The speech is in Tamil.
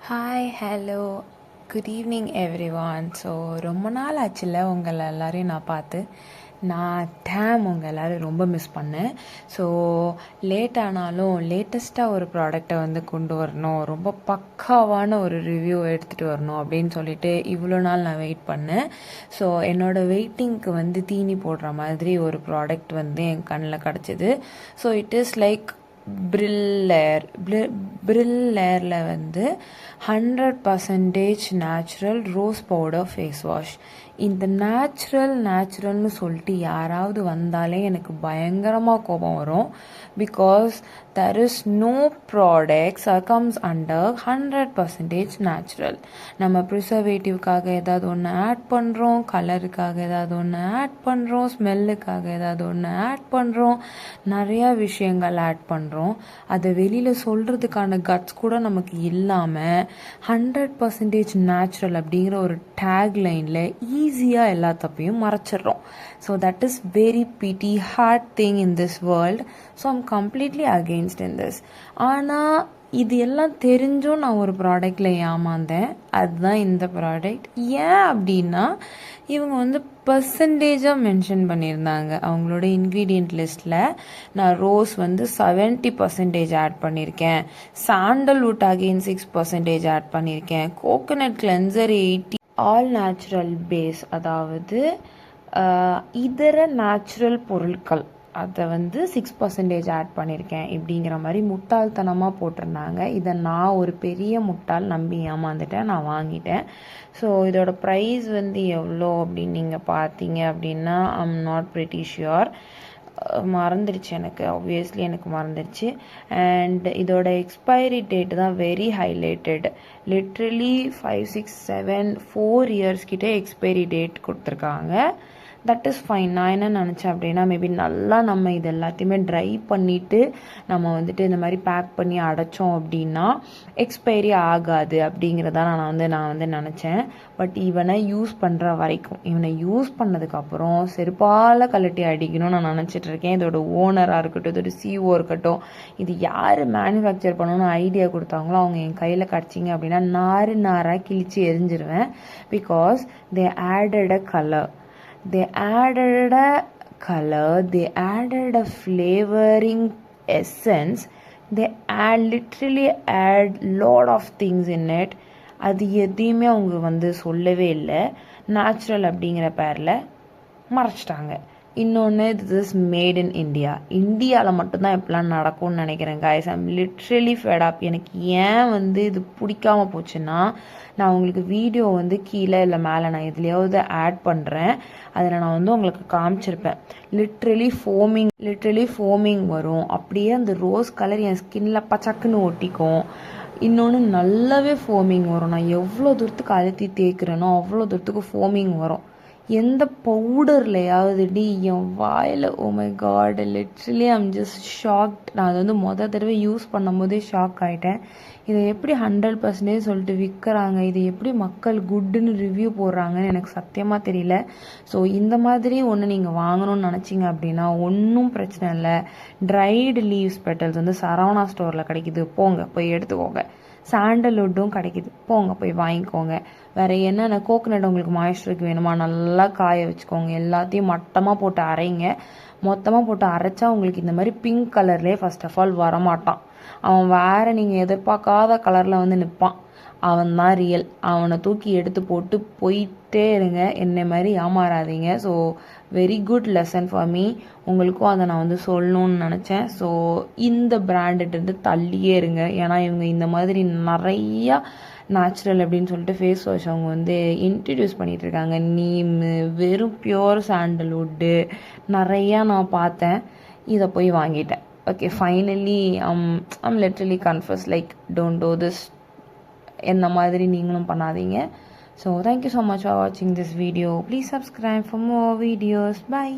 Hi hello good evening every one. So ரொம்ப நாள் ஆச்சுல உங்களை எல்லோரையும் நான் பார்த்து. நான் உங்கள் எல்லோரும் ரொம்ப மிஸ் பண்ணேன். ஸோ லேட் ஆனாலும் லேட்டஸ்ட்டாக ஒரு ப்ராடக்டை வந்து கொண்டு வரணும், ரொம்ப பக்காவான ஒரு ரிவ்யூ எடுத்துகிட்டு வரணும் அப்படின்னு சொல்லிட்டு இவ்வளோ நாள் நான் வெயிட் பண்ணேன். ஸோ என்னோடய வெயிட்டிங்க்கு வந்து தீனி போடுற மாதிரி ஒரு ப்ராடக்ட் வந்து என் கண்ணில் கிடச்சிது. ஸோ இட் இஸ் லைக் பிரில்லேரில் வந்து 100% natural rose powder face wash. இந்த நேச்சுரல்னு சொல்லிட்டு யாராவது வந்தாலே எனக்கு பயங்கரமாக கோபம் வரும். Because there is no products that comes under 100% natural. நம்ம ப்ரிசர்வேட்டிவ்காக ஏதாவது ஒன்று ஆட் பண்ணுறோம், கலருக்காக ஏதாவது ஒன்று ஆட் பண்ணுறோம், ஸ்மெல்லுக்காக ஏதாவது ஒன்று ஆட் பண்ணுறோம், நிறையா விஷயங்கள் ஆட் பண்ணுறோம். அதை வெளியில் சொல்கிறதுக்கான கட்ஸ் கூட நமக்கு இல்லாமல் 100% நேச்சுரல் அப்படிங்கிற ஒரு டேக் லைனில் ஈஸியாக எல்லா தப்பையும் மறைச்சிடுறோம். So that is very pity hard thing in this world. So I'm completely against in this. ஆனால் இது எல்லாம் தெரிஞ்சும் நான் ஒரு ப்ராடக்டில் ஏமாந்தேன். அதுதான் இந்த ப்ராடக்ட். ஏன் அப்படின்னா இவங்க வந்து பர்சன்டேஜாக மென்ஷன் பண்ணியிருந்தாங்க அவங்களோட இன்க்ரீடியன்ட் லிஸ்ட்டில். நான் ரோஸ் வந்து 70% ஆட் பண்ணியிருக்கேன், சாண்டல்வுட் அகெயின் 6% ஆட் பண்ணியிருக்கேன், coconut cleanser 80, all natural base, அதாவது இதர நேச்சுரல் பொருட்கள் அதை வந்து 6% ஆட் பண்ணியிருக்கேன் இப்படிங்கிற மாதிரி முட்டாள்தனமாக போட்டிருந்தாங்க. இதை நான் ஒரு பெரிய முட்டாள் நம்பி ஏமாந்துட்டேன், நான் வாங்கிட்டேன். ஸோ இதோட ப்ரைஸ் வந்து எவ்வளோ அப்படின்னு நீங்கள் பார்த்தீங்க அப்படின்னா ஐம் நாட் ப்ரிட்டி ஷியோர், மறந்துடுச்சு எனக்கு, ஆப்வியஸ்லி எனக்கு மறந்துடுச்சு. அண்ட் இதோட எக்ஸ்பைரி டேட் தான் வெரி ஹைலைட்டட். லிட்ரலி 5, 6, 7, 4 இயர்ஸ் கிட்டே எக்ஸ்பைரி டேட் கொடுத்துருக்காங்க. That is fine. நான் என்ன நினச்சேன் அப்படின்னா மேபி நல்லா நம்ம இது எல்லாத்தையுமே ட்ரை பண்ணிவிட்டு நம்ம வந்துட்டு இந்த மாதிரி பேக் பண்ணி அடைச்சோம் அப்படின்னா எக்ஸ்பைரி ஆகாது அப்படிங்கிறத நான் வந்து நினச்சேன். பட் இவனை யூஸ் பண்ணுற வரைக்கும், இவனை யூஸ் பண்ணதுக்கப்புறம் செருப்பால் கழட்டி அடிக்கணும்னு நான் நினச்சிட்டு இருக்கேன். இதோட ஓனராக இருக்கட்டும், இதோட சிஓ இருக்கட்டும், இது யார் மேனுஃபேக்சர் பண்ணணும்னு ஐடியா கொடுத்தாங்களோ அவங்க என் கையில் கிடச்சிங்க அப்படின்னா நாராக கிழிச்சு எரிஞ்சிருவேன். Because they added a colour, they added a color, they added a flavoring essence, they literally add lot of things in it. அது எதையுமே அவங்க வந்து சொல்லவே இல்லை. நேச்சுரல் அப்படிங்கிற பேரில் மறைச்சிட்டாங்க. இன்னொன்று, this is made in India. இந்தியாவில் மட்டும்தான் இப்படிலாம் நடக்கும்னு நினைக்கிறேன் guys. I'm literally fed up. எனக்கு ஏன் வந்து இது பிடிக்காமல் போச்சுன்னா, நான் உங்களுக்கு வீடியோ வந்து கீழே இல்லை மேலே நான் எதுலையாவது ஆட் பண்ணுறேன், அதில் நான் வந்து உங்களுக்கு காமிச்சிருப்பேன். லிட்ரலி ஃபோமிங் வரும். அப்படியே அந்த ரோஸ் கலர் என் ஸ்கின்ல பச்சக்குன்னு ஒட்டிக்கும். இன்னொன்று, நல்லாவே ஃபோமிங் வரும். நான் எவ்வளோ தூரத்துக்கு அழுத்தி தேய்க்கிறேனோ அவ்வளோ தூரத்துக்கு ஃபோமிங் வரும். எந்த பவுடர்லையாவது என் வாயில், oh my god, literally I'm just shocked. நான் அதை வந்து மொதல் தடவை யூஸ் பண்ணும்போதே ஷாக் ஆகிட்டேன். இதை எப்படி 100% சொல்லிட்டு விற்கிறாங்க, இது எப்படி மக்கள் குட்டுன்னு ரிவ்யூ போடுறாங்கன்னு எனக்கு சத்தியமாக தெரியல. ஸோ இந்த மாதிரி ஒன்று நீங்கள் வாங்கணும்னு நினச்சிங்க அப்படின்னா ஒன்றும் பிரச்சனை இல்லை. ட்ரைடு லீவ்ஸ் பெட்டல்ஸ் வந்து சரவணா ஸ்டோரில் கிடைக்கிது, போங்க போய் எடுத்துக்கோங்க. சாண்டல்வுட்டும் கிடைக்கிது, போங்க போய் வாங்கிக்கோங்க. வேறு என்னென்ன கோகோனட் உங்களுக்கு மாய்ஸ்சருக்கு வேணுமா நல்லா காய வச்சுக்கோங்க. எல்லாத்தையும் மட்டமாக போட்டு அரைங்க. மொத்தமாக போட்டு அரைச்சா உங்களுக்கு இந்த மாதிரி பிங்க் கலர்லேயே ஃபர்ஸ்ட் ஆஃப் ஆல் வரமாட்டான். அவன் வேறு நீங்கள் எதிர்பார்க்காத கலரில் வந்து நிற்பான். அவன் தான் ரியல். அவனை தூக்கி எடுத்து போட்டு போயிட்டே இருங்க, என்னை மாதிரி ஏமாறாதீங்க. So very good lesson for me. உங்களுக்கும் அதை நான் வந்து சொல்லணும்னு நினச்சேன். ஸோ இந்த பிராண்டுட்டு தள்ளியே இருங்க. ஏன்னா இவங்க இந்த மாதிரி நிறையா நேச்சுரல் அப்படின்னு சொல்லிட்டு ஃபேஸ் வாஷ் அவங்க வந்து இன்ட்ரடியூஸ் பண்ணிகிட்ருக்காங்க. நீமு, வெறும் பியோர் சாண்டல்வுட்டு நிறையா நான் பார்த்தேன். இதை போய் வாங்கிட்டேன். Okay, finally I'm literally confuse, like don't do this. என்ன மாதிரி நீங்களும் பண்ணாதீங்க. So thank you so much for வாட்சிங் this video. Please subscribe for more videos. By.